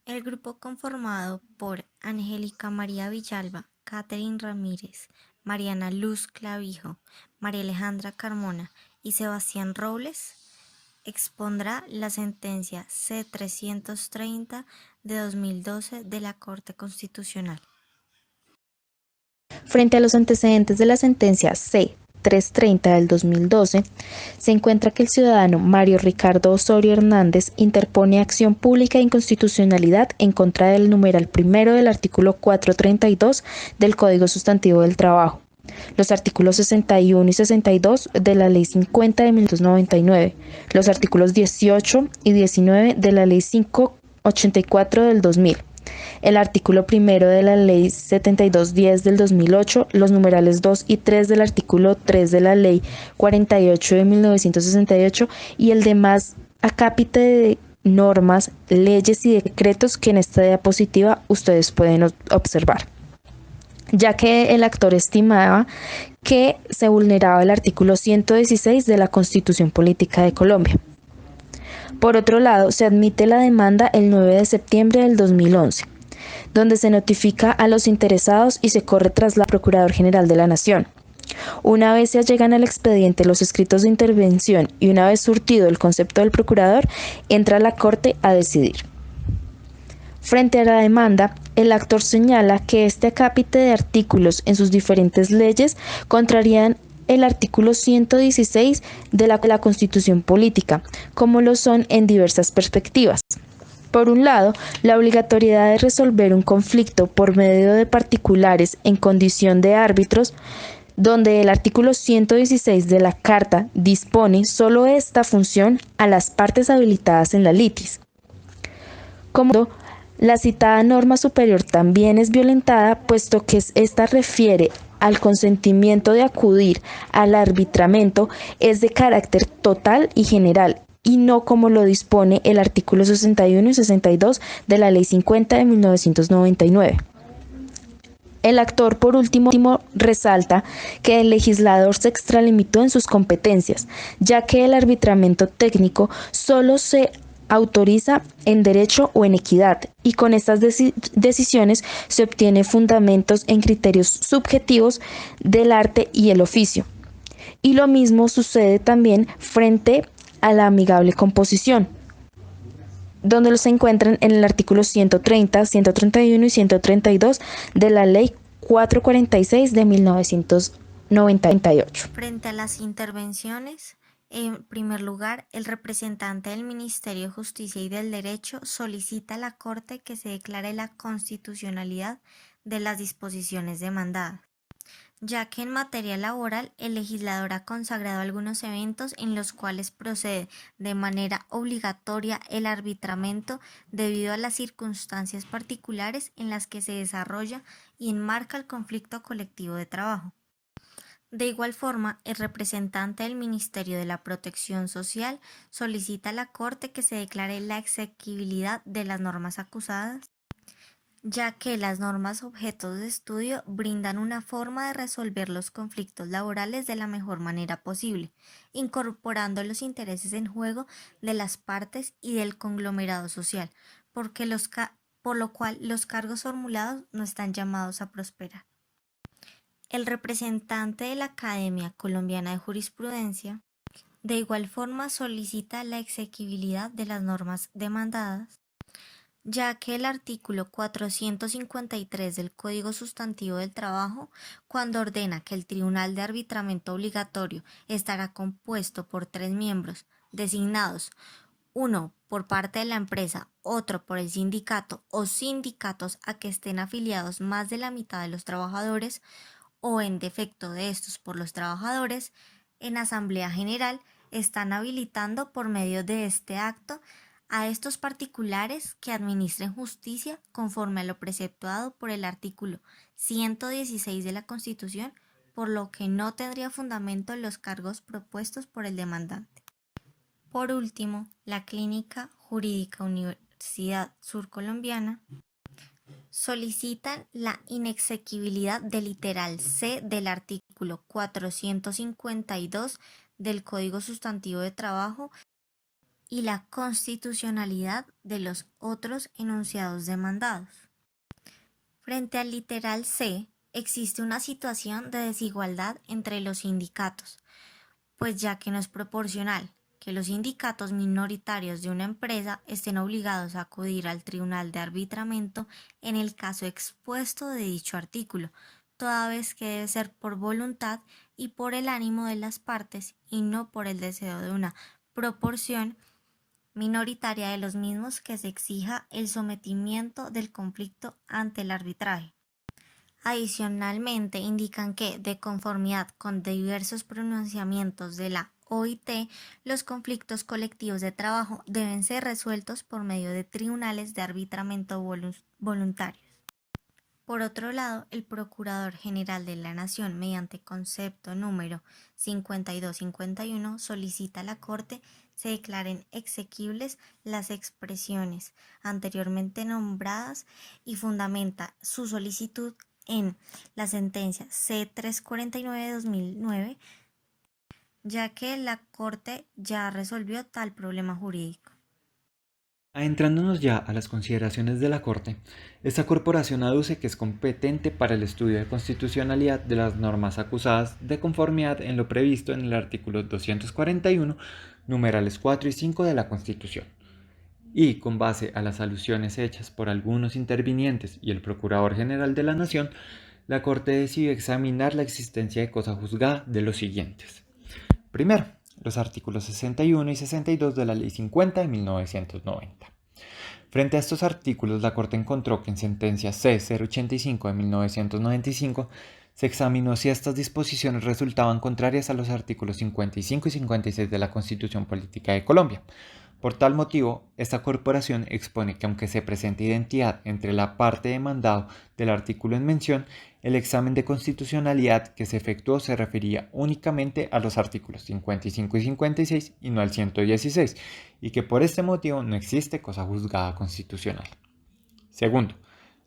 El grupo conformado por Angélica María Villalba, Catherine Ramírez, Mariana Luz Clavijo, María Alejandra Carmona y Sebastián Robles expondrá la sentencia C-330 de 2012 de la Corte Constitucional. Frente a los antecedentes de la sentencia C-330 del 2012, se encuentra que el ciudadano Mario Ricardo Osorio Hernández interpone acción pública de inconstitucionalidad en contra del numeral primero del artículo 432 del Código Sustantivo del Trabajo, los artículos 61 y 62 de la Ley 50 de 1999, los artículos 18 y 19 de la Ley 584 del 2000, el artículo primero de la Ley 7210 del 2008, los numerales 2 y 3 del artículo 3 de la Ley 48 de 1968 y el demás acápite de normas, leyes y decretos que en esta diapositiva ustedes pueden observar, ya que el actor estimaba que se vulneraba el artículo 116 de la Constitución Política de Colombia. Por otro lado, se admite la demanda el 9 de septiembre del 2011, donde se notifica a los interesados y se corre tras la Procurador General de la Nación. Una vez se allegan al expediente los escritos de intervención y una vez surtido el concepto del procurador, entra la Corte a decidir. Frente a la demanda, el actor señala que este acápite de artículos en sus diferentes leyes contrarían el artículo 116 de la Constitución Política, como lo son en diversas perspectivas. Por un lado, la obligatoriedad de resolver un conflicto por medio de particulares en condición de árbitros, donde el artículo 116 de la Carta dispone solo esta función a las partes habilitadas en la litis. Como la citada norma superior también es violentada, puesto que esta refiere al consentimiento de acudir al arbitramiento es de carácter total y general, y no como lo dispone el artículo 61 y 62 de la Ley 50 de 1999. El actor, por último, resalta que el legislador se extralimitó en sus competencias, ya que el arbitramiento técnico solo se autoriza en derecho o en equidad, y con estas decisiones se obtiene fundamentos en criterios subjetivos del arte y el oficio. Y lo mismo sucede también frente a la amigable composición, donde los se encuentran en el artículo 130, 131 y 132 de la Ley 446 de 1998. Frente a las intervenciones, en primer lugar, el representante del Ministerio de Justicia y del Derecho solicita a la Corte que se declare la constitucionalidad de las disposiciones demandadas, ya que en materia laboral el legislador ha consagrado algunos eventos en los cuales procede de manera obligatoria el arbitramiento debido a las circunstancias particulares en las que se desarrolla y enmarca el conflicto colectivo de trabajo. De igual forma, el representante del Ministerio de la Protección Social solicita a la Corte que se declare la exequibilidad de las normas acusadas, ya que las normas objeto de estudio brindan una forma de resolver los conflictos laborales de la mejor manera posible, incorporando los intereses en juego de las partes y del conglomerado social, por lo cual los cargos formulados no están llamados a prosperar. El representante de la Academia Colombiana de Jurisprudencia, de igual forma, solicita la exequibilidad de las normas demandadas, ya que el artículo 453 del Código Sustantivo del Trabajo, cuando ordena que el Tribunal de Arbitramiento Obligatorio estará compuesto por 3 miembros, designados uno por parte de la empresa, otro por el sindicato o sindicatos a que estén afiliados más de la mitad de los trabajadores, o en defecto de estos por los trabajadores, en Asamblea General están habilitando por medio de este acto a estos particulares que administren justicia conforme a lo preceptuado por el artículo 116 de la Constitución, por lo que no tendría fundamento los cargos propuestos por el demandante. Por último, la Clínica Jurídica Universidad Surcolombiana solicitan la inexequibilidad del literal C del artículo 452 del Código Sustantivo de Trabajo, y la constitucionalidad de los otros enunciados demandados. Frente al literal C, existe una situación de desigualdad entre los sindicatos, pues ya que no es proporcional que los sindicatos minoritarios de una empresa estén obligados a acudir al tribunal de arbitramiento en el caso expuesto de dicho artículo, toda vez que debe ser por voluntad y por el ánimo de las partes y no por el deseo de una proporción minoritaria de los mismos que se exija el sometimiento del conflicto ante el arbitraje. Adicionalmente, indican que, de conformidad con diversos pronunciamientos de la OIT, los conflictos colectivos de trabajo deben ser resueltos por medio de tribunales de arbitramiento voluntarios. Por otro lado, el Procurador General de la Nación, mediante concepto número 5251, solicita a la Corte se declaren exequibles las expresiones anteriormente nombradas y fundamenta su solicitud en la sentencia C-349/2009, ya que la Corte ya resolvió tal problema jurídico. Adentrándonos ya a las consideraciones de la Corte, esta corporación aduce que es competente para el estudio de constitucionalidad de las normas acusadas de conformidad en lo previsto en el artículo 241, numerales 4 y 5 de la Constitución. Y, con base a las alusiones hechas por algunos intervinientes y el Procurador General de la Nación, la Corte decidió examinar la existencia de cosa juzgada de los siguientes. Primero, los artículos 61 y 62 de la Ley 50 de 1990. Frente a estos artículos, la Corte encontró que en sentencia C-085 de 1995 se examinó si estas disposiciones resultaban contrarias a los artículos 55 y 56 de la Constitución Política de Colombia. Por tal motivo, esta corporación expone que aunque se presente identidad entre la parte demandada del artículo en mención, el examen de constitucionalidad que se efectuó se refería únicamente a los artículos 55 y 56 y no al 116, y que por este motivo no existe cosa juzgada constitucional. Segundo,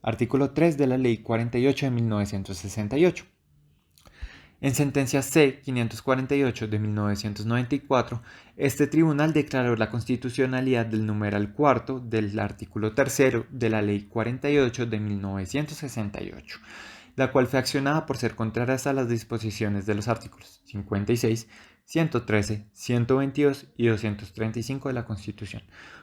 artículo 3 de la Ley 48 de 1968. En sentencia C-548 de 1994, este tribunal declaró la constitucionalidad del numeral cuarto del artículo 3 de la Ley 48 de 1968, la cual fue accionada por ser contraria a las disposiciones de los artículos 56, 113, 122 y 235 de la Constitución.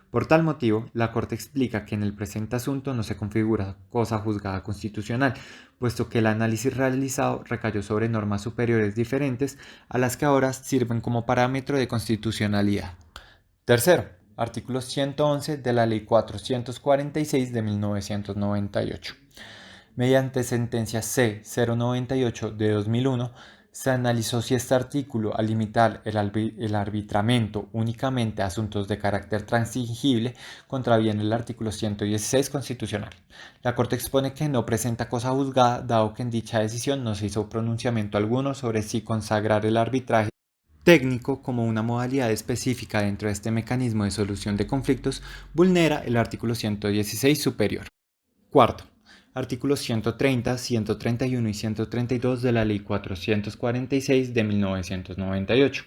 Por tal motivo, la Corte explica que en el presente asunto no se configura cosa juzgada constitucional, puesto que el análisis realizado recayó sobre normas superiores diferentes a las que ahora sirven como parámetro de constitucionalidad. Tercero, artículo 111 de la Ley 446 de 1998. Mediante sentencia C-098 de 2001, se analizó si este artículo, al limitar el arbitramiento únicamente a asuntos de carácter transigible, contraviene el artículo 116 constitucional. La Corte expone que no presenta cosa juzgada, dado que en dicha decisión no se hizo pronunciamiento alguno sobre si consagrar el arbitraje técnico como una modalidad específica dentro de este mecanismo de solución de conflictos vulnera el artículo 116 superior. Cuarto, artículos 130, 131 y 132 de la Ley 446 de 1998.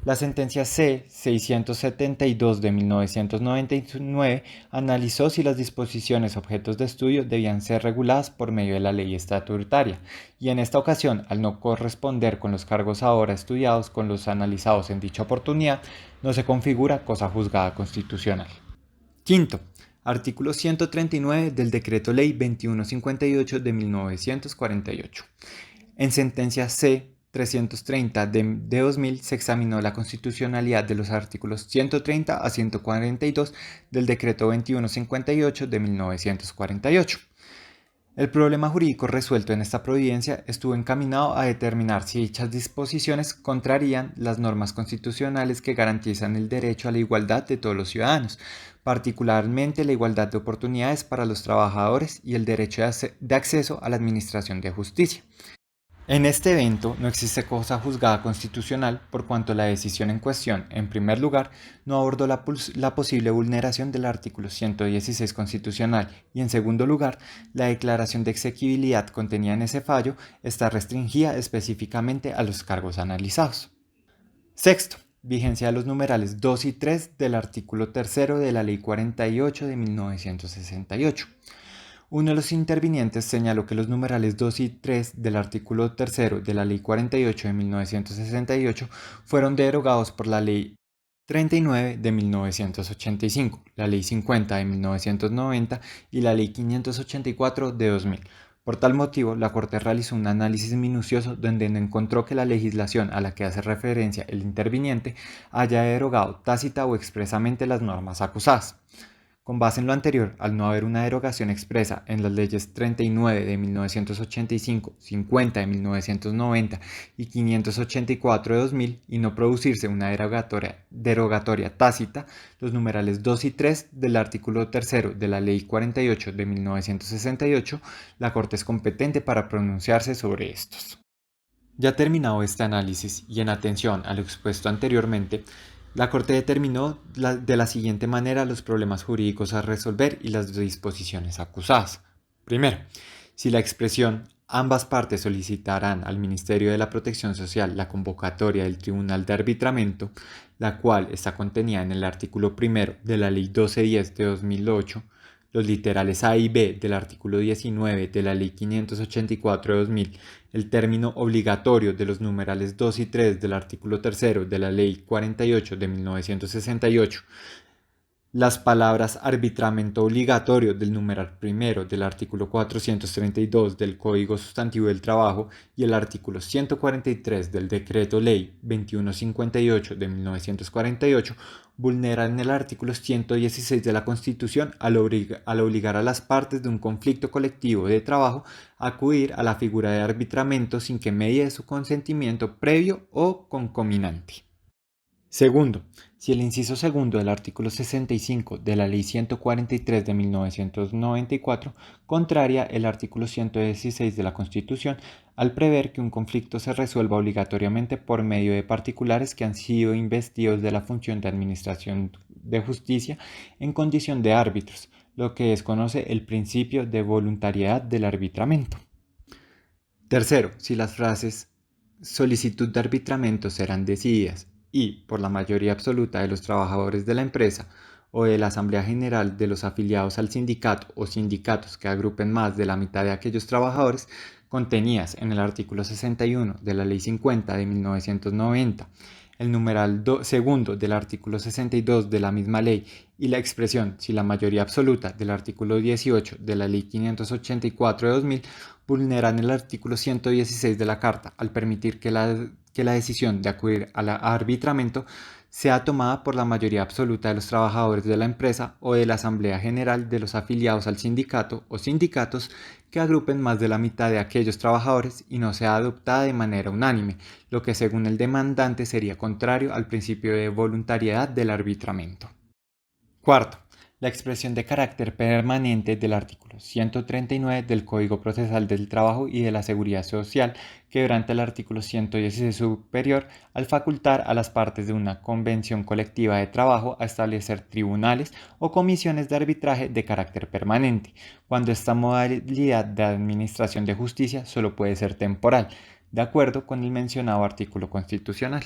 La sentencia C-672 de 1999 analizó si las disposiciones objetos de estudio debían ser reguladas por medio de la ley estatutaria, y en esta ocasión, al no corresponder con los cargos ahora estudiados con los analizados en dicha oportunidad, no se configura cosa juzgada constitucional. Quinto, artículo 139 del Decreto Ley 2158 de 1948. En sentencia C-330 de 2000 se examinó la constitucionalidad de los artículos 130 a 142 del Decreto 2158 de 1948. El problema jurídico resuelto en esta providencia estuvo encaminado a determinar si dichas disposiciones contrarían las normas constitucionales que garantizan el derecho a la igualdad de todos los ciudadanos, particularmente la igualdad de oportunidades para los trabajadores y el derecho de acceso a la administración de justicia. En este evento no existe cosa juzgada constitucional por cuanto la decisión en cuestión, en primer lugar, no abordó la posible vulneración del artículo 116 constitucional y, en segundo lugar, la declaración de exequibilidad contenida en ese fallo está restringida específicamente a los cargos analizados. Sexto, vigencia de los numerales 2 y 3 del artículo 3 de la Ley 48 de 1968. Uno de los intervinientes señaló que los numerales 2 y 3 del artículo 3 de la Ley 48 de 1968 fueron derogados por la Ley 39 de 1985, la Ley 50 de 1990 y la Ley 584 de 2000. Por tal motivo, la Corte realizó un análisis minucioso donde no encontró que la legislación a la que hace referencia el interviniente haya derogado tácita o expresamente las normas acusadas. Con base en lo anterior, al no haber una derogación expresa en las leyes 39 de 1985, 50 de 1990 y 584 de 2000 y no producirse una derogatoria tácita, los numerales 2 y 3 del artículo 3 de la Ley 48 de 1968, la Corte es competente para pronunciarse sobre estos. Ya terminado este análisis y en atención a lo expuesto anteriormente, la Corte determinó de la siguiente manera los problemas jurídicos a resolver y las disposiciones acusadas. Primero, si la expresión ambas partes solicitarán al Ministerio de la Protección Social la convocatoria del Tribunal de Arbitramiento, la cual está contenida en el artículo 1 de la Ley 1210 de 2008, los literales A y B del artículo 19 de la Ley 584 de 2000, el término obligatorio de los numerales 2 y 3 del artículo 3 de la Ley 48 de 1968, las palabras arbitramiento obligatorio del numeral primero del artículo 432 del Código Sustantivo del Trabajo y el artículo 143 del Decreto Ley 2158 de 1948 vulneran el artículo 116 de la Constitución al obligar a las partes de un conflicto colectivo de trabajo a acudir a la figura de arbitramiento sin que medie su consentimiento previo o concominante. Segundo, si el inciso segundo del artículo 65 de la Ley 143 de 1994 contraria el artículo 116 de la Constitución al prever que un conflicto se resuelva obligatoriamente por medio de particulares que han sido investidos de la función de administración de justicia en condición de árbitros, lo que desconoce el principio de voluntariedad del arbitramiento. Tercero, si las frases solicitud de arbitramiento serán decididas y por la mayoría absoluta de los trabajadores de la empresa o de la Asamblea General de los afiliados al sindicato o sindicatos que agrupen más de la mitad de aquellos trabajadores contenidas en el artículo 61 de la Ley 50 de 1990, el numeral segundo del artículo 62 de la misma ley y la expresión si la mayoría absoluta del artículo 18 de la Ley 584 de 2000 vulneran el artículo 116 de la Carta al permitir que la decisión de acudir al arbitramiento sea tomada por la mayoría absoluta de los trabajadores de la empresa o de la Asamblea General de los afiliados al sindicato o sindicatos que agrupen más de la mitad de aquellos trabajadores y no sea adoptada de manera unánime, lo que según el demandante sería contrario al principio de voluntariedad del arbitramiento. Cuarto, la expresión de carácter permanente del artículo 139 del Código Procesal del Trabajo y de la Seguridad Social quebranta el artículo 116 superior al facultar a las partes de una convención colectiva de trabajo a establecer tribunales o comisiones de arbitraje de carácter permanente, cuando esta modalidad de administración de justicia solo puede ser temporal, de acuerdo con el mencionado artículo constitucional.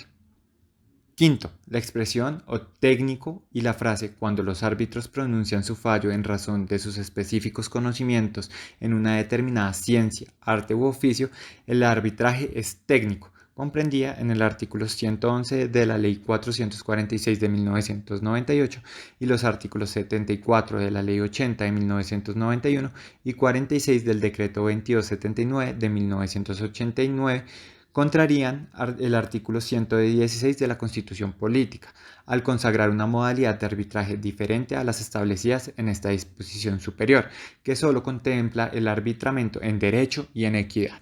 Quinto, la expresión o técnico y la frase cuando los árbitros pronuncian su fallo en razón de sus específicos conocimientos en una determinada ciencia, arte u oficio, el arbitraje es técnico, comprendida en el artículo 111 de la Ley 446 de 1998 y los artículos 74 de la Ley 80 de 1991 y 46 del Decreto 2279 de 1989, contrarían el artículo 116 de la Constitución Política, al consagrar una modalidad de arbitraje diferente a las establecidas en esta disposición superior, que solo contempla el arbitramiento en derecho y en equidad.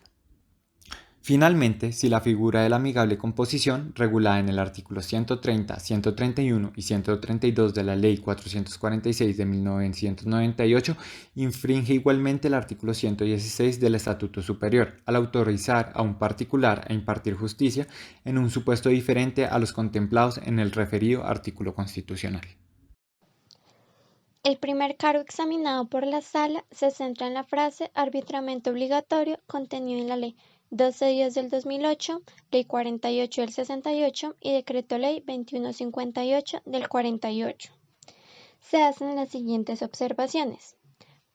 Finalmente, si la figura de la amigable composición, regulada en el artículo 130, 131 y 132 de la Ley 446 de 1998, infringe igualmente el artículo 116 del Estatuto Superior, al autorizar a un particular a impartir justicia en un supuesto diferente a los contemplados en el referido artículo constitucional. El primer cargo examinado por la Sala se centra en la frase arbitramiento obligatorio contenido en la Ley 1210 del 2008, Ley 48 del 68 y Decreto Ley 2158 del 48. Se hacen las siguientes observaciones.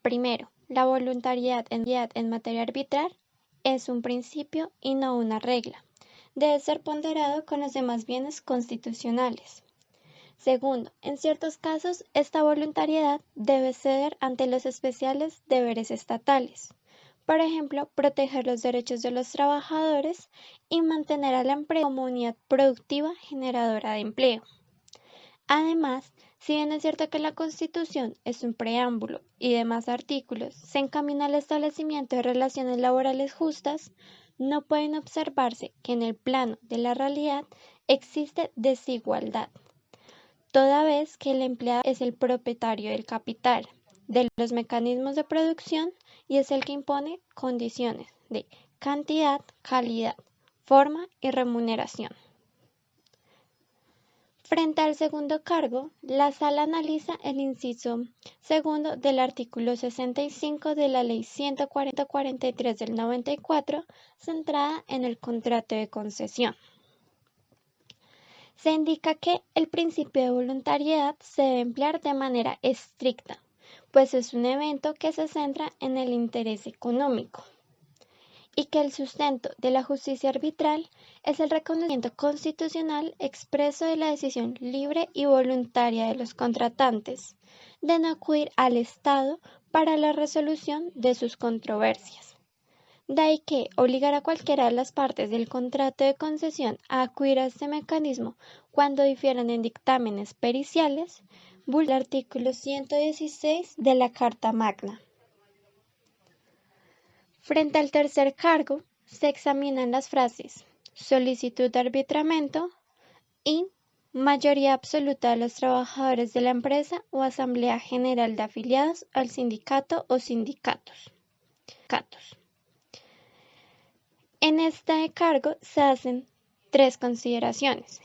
Primero, la voluntariedad en materia arbitral es un principio y no una regla. Debe ser ponderado con los demás bienes constitucionales. Segundo, en ciertos casos, esta voluntariedad debe ceder ante los especiales deberes estatales. Por ejemplo, proteger los derechos de los trabajadores y mantener a la empresa como unidad productiva generadora de empleo. Además, si bien es cierto que la Constitución es un preámbulo y demás artículos se encamina al establecimiento de relaciones laborales justas, no pueden observarse que en el plano de la realidad existe desigualdad, toda vez que el empleado es el propietario del capital, de los mecanismos de producción y es el que impone condiciones de cantidad, calidad, forma y remuneración. Frente al segundo cargo, la Sala analiza el inciso segundo del artículo 65 de la Ley 143 del 94, centrada en el contrato de concesión. Se indica que el principio de voluntariedad se debe emplear de manera estricta, pues es un evento que se centra en el interés económico, y que el sustento de la justicia arbitral es el reconocimiento constitucional expreso de la decisión libre y voluntaria de los contratantes de no acudir al Estado para la resolución de sus controversias. De ahí que obligar a cualquiera de las partes del contrato de concesión a acudir a este mecanismo cuando difieran en dictámenes periciales, vulnera el artículo 116 de la Carta Magna. Frente al tercer cargo, se examinan las frases solicitud de arbitramiento y mayoría absoluta de los trabajadores de la empresa o asamblea general de afiliados al sindicato o sindicatos. En este cargo se hacen tres consideraciones.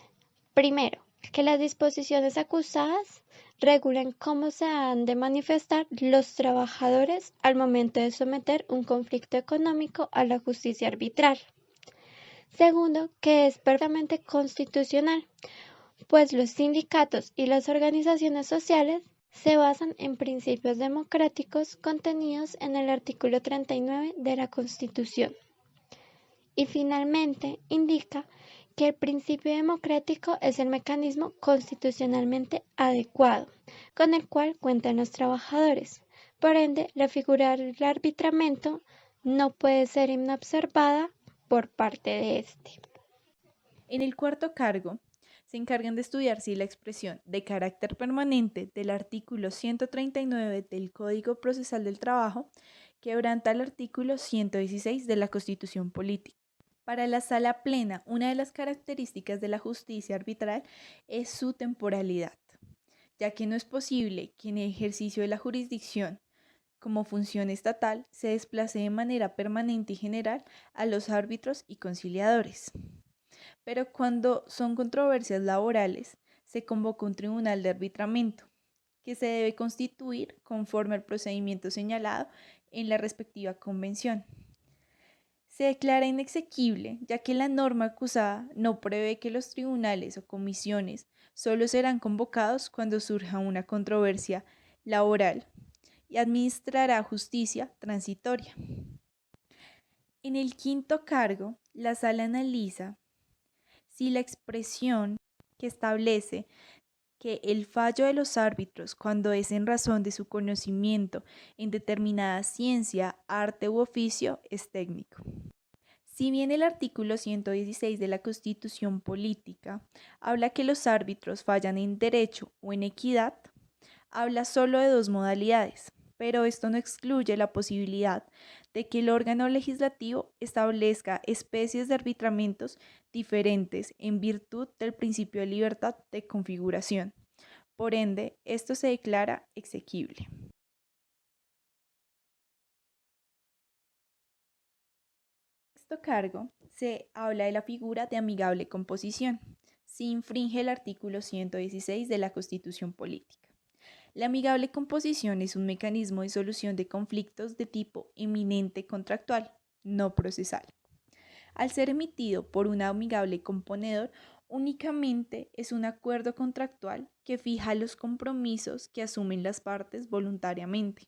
Primero, que las disposiciones acusadas regulan cómo se han de manifestar los trabajadores al momento de someter un conflicto económico a la justicia arbitral. Segundo, que es perfectamente constitucional, pues los sindicatos y las organizaciones sociales se basan en principios democráticos contenidos en el artículo 39 de la Constitución. Y finalmente, indica que el principio democrático es el mecanismo constitucionalmente adecuado con el cual cuentan los trabajadores. Por ende, la figura del arbitramiento no puede ser inobservada por parte de este. En el cuarto cargo, se encargan de estudiar si la expresión de carácter permanente del artículo 139 del Código Procesal del Trabajo quebranta el artículo 116 de la Constitución Política. Para la Sala Plena, una de las características de la justicia arbitral es su temporalidad, ya que no es posible que en el ejercicio de la jurisdicción como función estatal se desplace de manera permanente y general a los árbitros y conciliadores. Pero cuando son controversias laborales, se convoca un tribunal de arbitramiento, que se debe constituir conforme al procedimiento señalado en la respectiva convención. Se declara inexequible, ya que la norma acusada no prevé que los tribunales o comisiones solo serán convocados cuando surja una controversia laboral y administrará justicia transitoria. En el quinto cargo, la Sala analiza si la expresión que establece que el fallo de los árbitros, cuando es en razón de su conocimiento en determinada ciencia, arte u oficio, es técnico. Si bien el artículo 116 de la Constitución Política habla que los árbitros fallan en derecho o en equidad, habla solo de dos modalidades, pero esto no excluye la posibilidad de que el órgano legislativo establezca especies de arbitramientos diferentes en virtud del principio de libertad de configuración. Por ende, esto se declara exequible. En este cargo se habla de la figura de amigable composición, si infringe el artículo 116 de la Constitución Política. La amigable composición es un mecanismo de solución de conflictos de tipo eminente contractual, no procesal. Al ser emitido por un amigable componedor, únicamente es un acuerdo contractual que fija los compromisos que asumen las partes voluntariamente.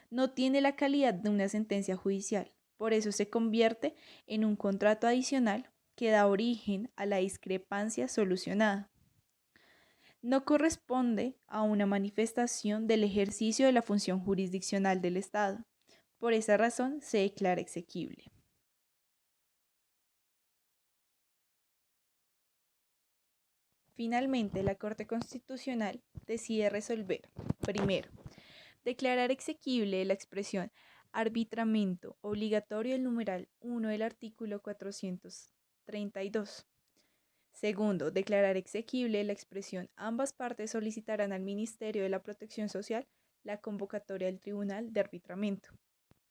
No tiene la calidad de una sentencia judicial, por eso se convierte en un contrato adicional que da origen a la discrepancia solucionada. No corresponde a una manifestación del ejercicio de la función jurisdiccional del Estado. Por esa razón se declara exequible. Finalmente, la Corte Constitucional decide resolver, primero, declarar exequible la expresión arbitramiento obligatorio del numeral 1 del artículo 432. Segundo, declarar exequible la expresión ambas partes solicitarán al Ministerio de la Protección Social la convocatoria del Tribunal de Arbitramiento.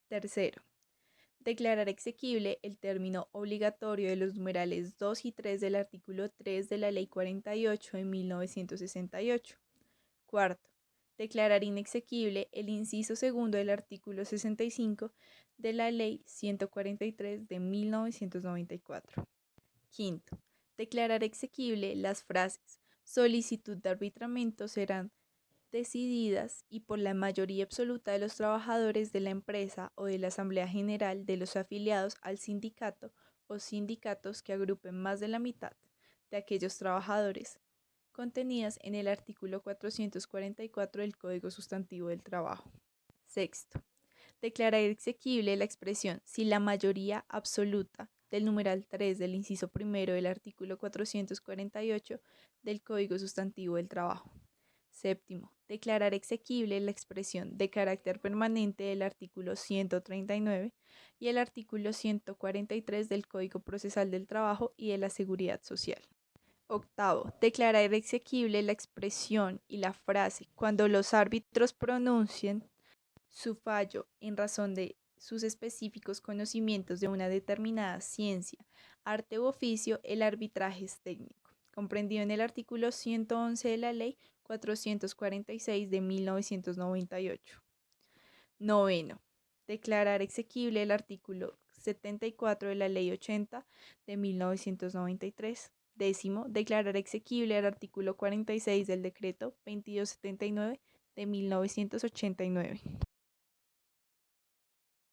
Tercero, declarar exequible el término obligatorio de los numerales 2 y 3 del artículo 3 de la Ley 48 de 1968. Cuarto, declarar inexequible el inciso segundo del artículo 65 de la Ley 143 de 1994. Quinto, declarar exequible las frases solicitud de arbitramiento serán decididas y por la mayoría absoluta de los trabajadores de la empresa o de la Asamblea General de los afiliados al sindicato o sindicatos que agrupen más de la mitad de aquellos trabajadores, contenidas en el artículo 444 del Código Sustantivo del Trabajo. Sexto, declarar exequible la expresión si la mayoría absoluta del numeral 3 del inciso primero del artículo 448 del Código Sustantivo del Trabajo. Séptimo, declarar exequible la expresión de carácter permanente del artículo 139 y el artículo 143 del Código Procesal del Trabajo y de la Seguridad Social. Octavo, declarar exequible la expresión y la frase cuando los árbitros pronuncien su fallo en razón de sus específicos conocimientos de una determinada ciencia, arte u oficio, el arbitraje es técnico, comprendido en el artículo 111 de la Ley 446 de 1998. Noveno, declarar exequible el artículo 74 de la Ley 80 de 1993. Décimo, declarar exequible el artículo 46 del Decreto 2279 de 1989.